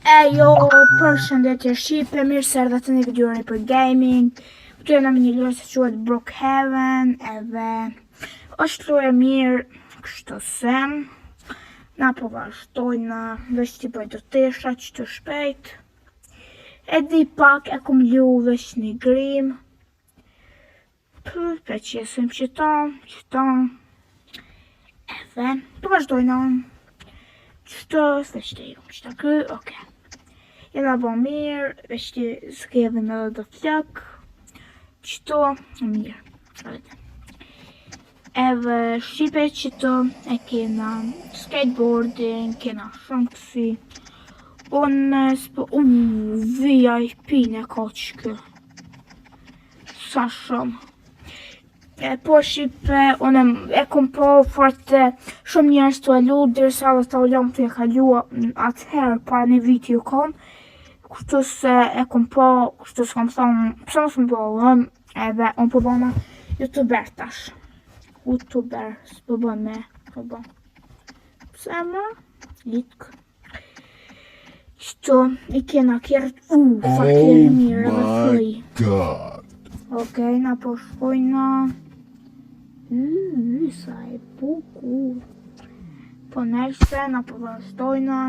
Jo, përshëndetje Shqipe, mirë se erdhët në videorin për gaming. Këtu jena me një lojë se quhet Brookhaven, edhe është lojë mirë, kështu se na po vazhdojna, veç t'i bëj do tesha që të shpejt. E di pak e kum lu veç një grim. Për qesim qëton, edhe po vazhdojna. Qështu, veç të ju, qëta kë, oke. Jena bo mirë, veç të s'kedhim edhe do flak. Qëtu, mirë. Edhe Shqipe qëtu e kena skateboarding, kena shumë kësi. Unë s'po, VIP në ka qëkë. Sa shumë. Po Shqipe, unë e kom po forte shumë njerës të alu, dirësa dhe të ullom të e kalua atëherë para një viti u kom. Kështu se e kom po, kështu se kom thonë, pëse mësë më bëllëm, edhe unë po bëma youtuber tash. Youtuber, s'po bëm me, po bëm. Pëse më? Litkë. Qëtu, i kena kjerët, fakirë mirë, edhe fëj. Okej, na po shkojna. Sa e bukur. Po nërse, na po vazhdojna.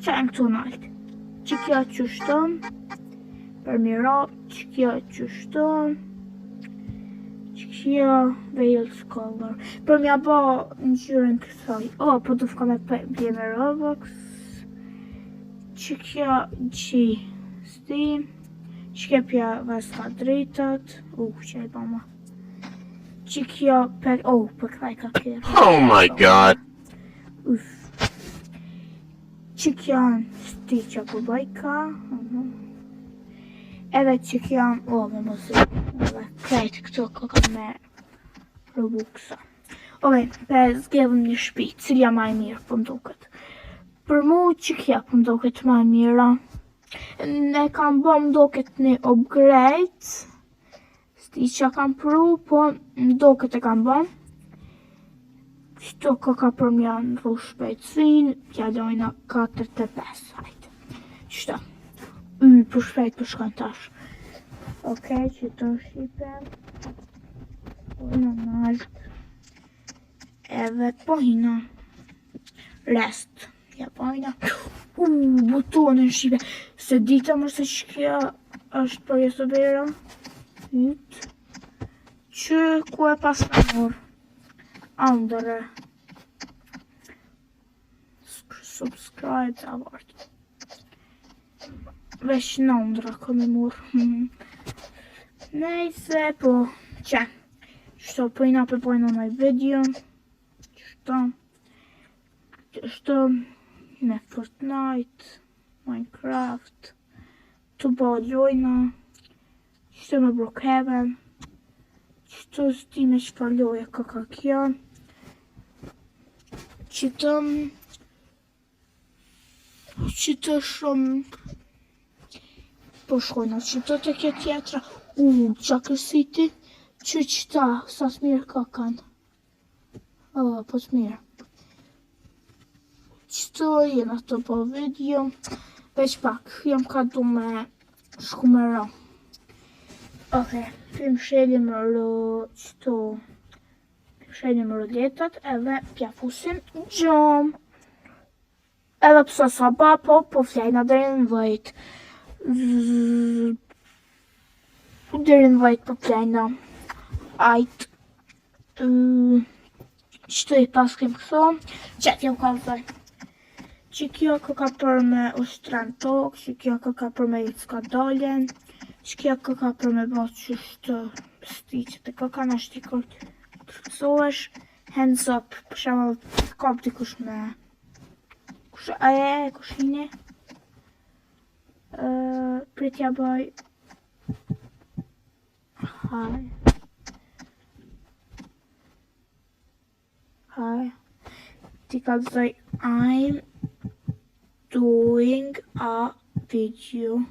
Qa e në këtu naltë? Që kjo qështu? Për miro, që kjo qështu? Që kjo Veils Color. Për mja bo në gjyrën kësoj. Po të fka me bje me Robux. Që kjo që Steam. Që kjo pja Veska dritat. Që e bëma. Që kjo për këtaj ka kjerë. Oh my god. Që kjo sti që po bëjka. Edhe që kjo me muzikë. Edhe krejtë këto koka me Robuxa. Për zgjedhëm një shpi, cilja ma e mirë për mduket. Për mu që kjo për mduket ma e mira. Ne kam bo mduket një upgrade. Sti që kam pru, po mduket e kam bo. Qëto koka për mja në rru shpejtësin, pja dojna 4-5 sajtë. Qëto? Për shpejt për shkën tash. Okej, qëto Shqipe. Po hina nalt. Edhe po hina rest. Ja po hina. Butonën Shqipe. Se dita më se që kjo është për youtuberë. Që ku e pas në mërë. Andare. Subscribe të avartë. Vesh në ndra këmë mërë. Nejse, po që. Qështo pëjna përbojnë në video. Qështo me Fortnite, Minecraft. Të bëllojna. Qështo me Brookhaven. Qëto s'di me qëfar loja ka kjo. Qëto shumë. Po shkojna, qëto të kjo tjetra. Qa kësiti. Qëta, sa s'mirë ka kanë. Po s'mirë. Qëto jena të po video. Veç pak, jam ka du me shku me ra. Film sheli më rë qëto. Film sheli më rë letat edhe pja fusin gjom. Edhe pësa sa ba po flejna dherin në vajt. Dherin në vajt po flejna. Ajt. Qëto i pas kem këso. Qëtë jam ka vëzaj. Që kjo ka për me ushtran tok. Që kjo ka për me jitë s'ka doljen. Që kjo ka për me bëtë qështë stiqët e koka në shtikur të kësohesh, hands up, për shemë kap dikush me kushine. Pritja bëj. Hi. Ti ka të zoj, I'm doing a video.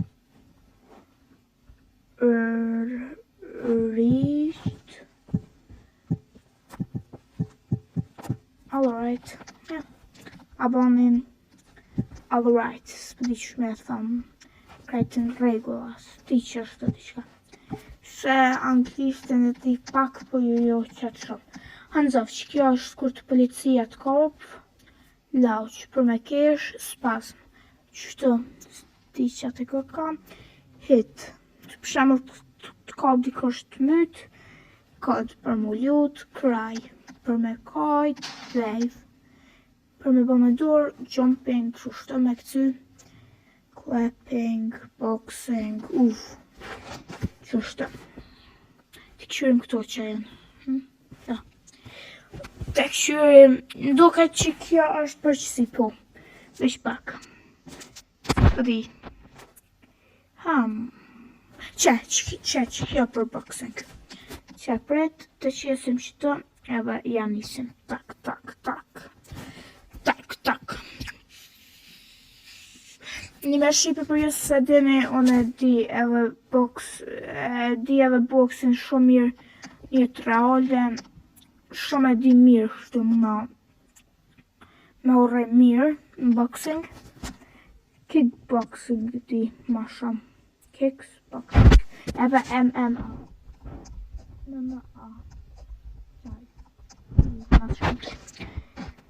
Reached. Alright. Abonin. all right, s'po di që me thëmë, krejtë në regullas, ti që është të diqka. Se anglishtën e ti pak, po jo qatë shumë. Hanzov, që kjo është kur të policia të kopë, lauq, për me kesh, spasm. Qështu, ti që atë kërka, hit. Për shemull të kopë dikosh të mytë, kod për mu lut, cry. Për me kajt, wave. Për me bë me dur, jumping, qështu me këty, clapping, boxing, qështu. Të këshyrim këto që janë. Ja. Të këshyrim, duke që kjo është përqësi po. Vesh pak. Ri. Që kjo për boxing. Që pret të qesim qëto, edhe janë nisim. Tak. Një me shqipe për jësë se dini, unë di edhe boxin shumë mirë, një të reale, shumë e di mirë, kështu me ure mirë në boxing. Kickboxing di ma shumë. Kicks, boxing. Edhe MMA.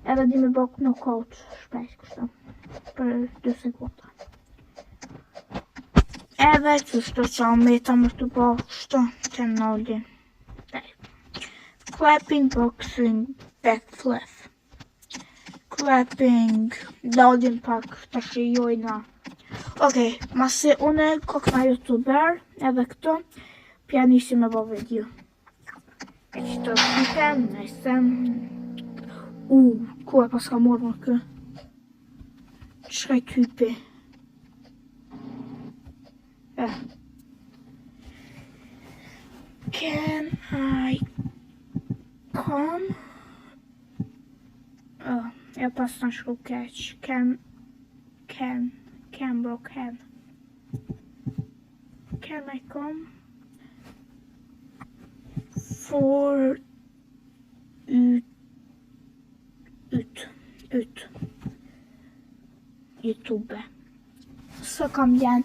Edhe di me bok knockout shpejt kështu. Për 2 sekunda. Edhe qështu që meta më të bo kështu që nolli. Clapping, boxing, backflip. Clapping, loading pak të shijojna. Okej, masi une kokna youtuber edhe këto, pjanisi me bo video. E qëto kitem, nëjsem. Ku e pas ka morë më kë? Shkaj typi. Can I come? Ja pas në shku keq. Can. Can I come? For ut. YouTube. Sa kam janë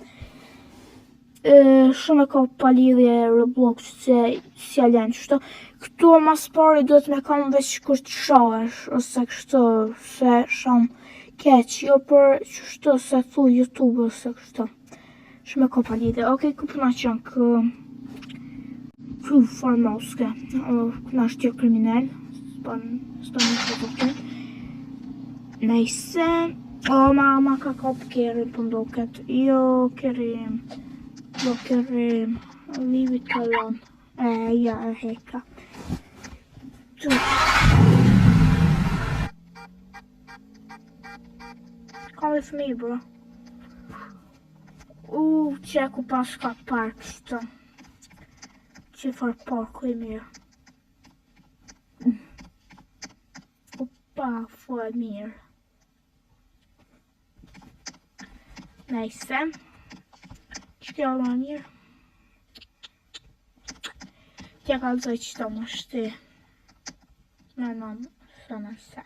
shumë e ka palidhje Roblox që si alen qështu. Këtu mas pari duhet me kam veç kur të shohesh, ose kështu se shumë keq, jo për qështu se thu YouTube ose kështu. Shumë e ka palidhje. Okej, ku përna qënë kë formoske, këna është tjo kriminell, s'pa një që të të. Nejse, ma ka kap kerin për ndoket, jo kerim, leave it alone, ja e heka. Come with me, bro. Që ku pas ka park qëto. Që for parku i mirë. Opa, for mirë. Nejse. Që kjo më mirë. Kja ka lëzoj qëto më shti. Me nëmë së nëse.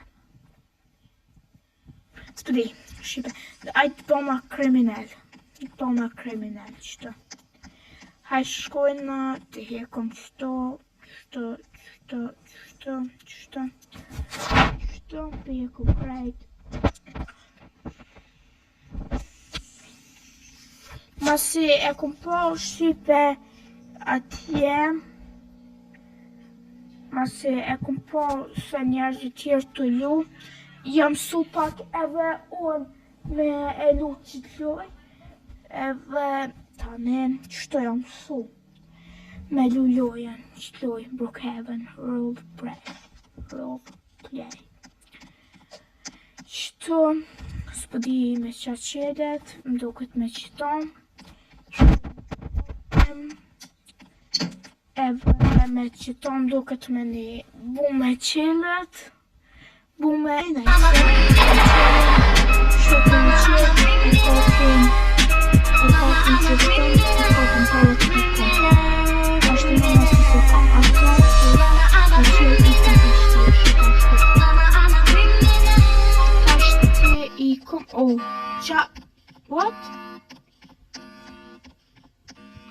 S'pëdi, shqipe. Ajtë bëma kriminell. Bëma kriminell qëto. Haj shkojnë të hekom qëto, të hekom krejt. Masi e kom po shqipe atje, masi e kom po se njerëzit tjerë të lu, jam su pak edhe unë me e lu që të luj, edhe tani qëto jam su me lu lujen që të luj Brookhaven Roleplay. Qëto s'pëdi me qa qedet, më duket me qëto. Edhe me qëto më duket me një bume qelet, bume e nejse, shokën qelet, e kopin qëtëm, e kopin parët e kom. Ashtë në nësë se kom ato, e qelet i kom ashtë i kom, What?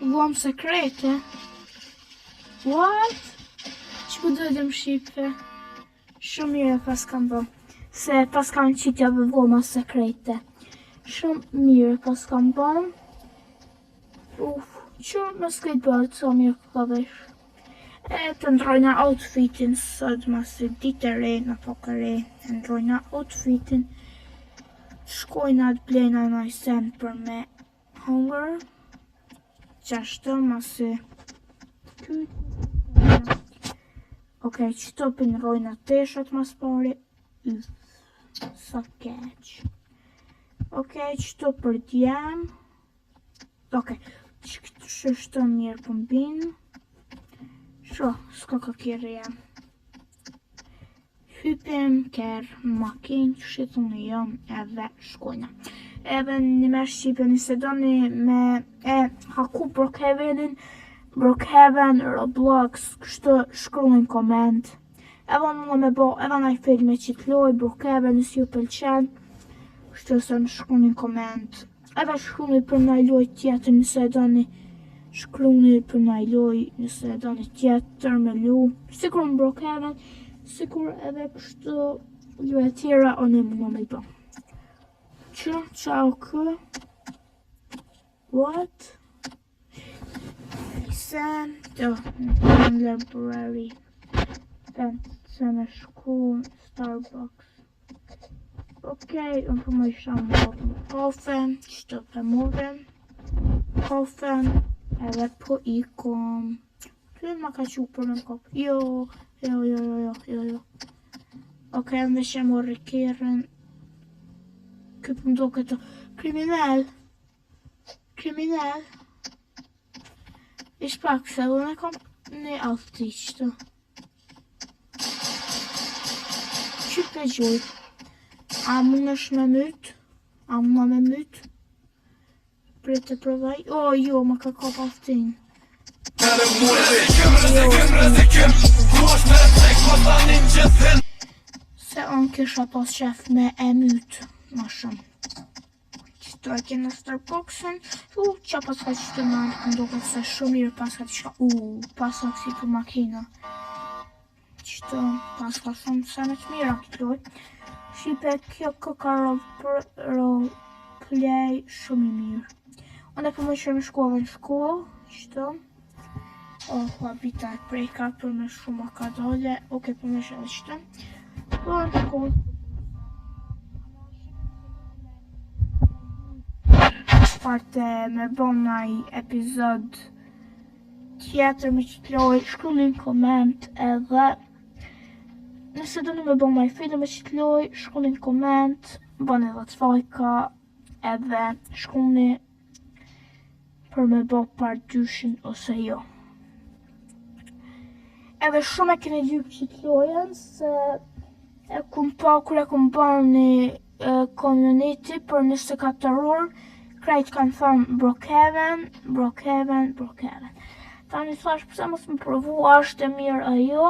Vomë sekrete? What? Që ku do dhe më shqipe? Shumë mirë pas kam bë. Se pas kam qitja dhe voma sekrete. Shumë mirë pas kam bë. Që më s'kejt bërë të so mirë ka vesh. E të ndrojna outfitin sot masë ditë e re në pokë re. Të ndrojna outfitin. Shkojna të blejna në sen për me hunger. Qashtë masë okej, qëto për ndrojna teshat mas pare. Sa keq. Okej, qëto për djem. Okej, shështë mirë për mbinë. Sho, s'ka ka kjerë jam. Hypim kërë makinë që shqitën në jom edhe shkojna. Edhe një me shqipe nëse do një me haku Brookhavenin, Brookhaven, Roblox, kështë shkruajnë koment. Edhe në me bo, edhe në i filme që t'loj, Brookhaven nësë ju pëlqen, kështë se në shkruajnë koment. Edhe shkruajnë për në loj tjetër nëse do një shkruajnë për në loj nëse do një tjetër me lu. Sikur në Brookhaven, sikur edhe kështë loj e tjera o në më me i bo. Që, qau kë? What? Sen, do, në library. Se me shku në Starbucks. Okej, unë për më isha më bërë në kofe, qëto për mërën. Kofe, edhe po ikom. Ty ma ka që për në kopë. Jo. Okej, më veshë më rikirën. Këtë më do këto. Kriminal. Ish pak se dhe në kom në alti qëto. Që për gjoj? A më nësh me mytë? A më me mytë? Pre të provaj? O, jo, më ka kop altin. Se unë kisha pas qef me e mytë. Ma shumë. Qëto e kena Starbucksin. Qa pas ka qëto me ndo këtë se shumë mirë pas ka qëka. Pas ka si për makina. Qëto pas ka shumë se me të mira këtë loj. Shqipe kjo ka roleplay shumë i mirë. Unë e për më shumë shkollë në shkollë. Qëto. Habita e prejka për me shumë ka dole. Oke për më shumë qëto. Për në shkollë. Parte me bon nëj epizod tjetër me që t'loj, shkruni në koment edhe nëse do një me bon nëj film me që t'loj, shkruni në koment, bon edhe të fajka edhe shkruni për me bo par dyshin ose jo. Edhe shumë e kene gjyp që t'lojen se e kum pa kur e kum pa një community për 24 orë. Krejt kanë thonë Brookhaven. Ta një thash pëse mos më provu, ashtë e mirë ajo.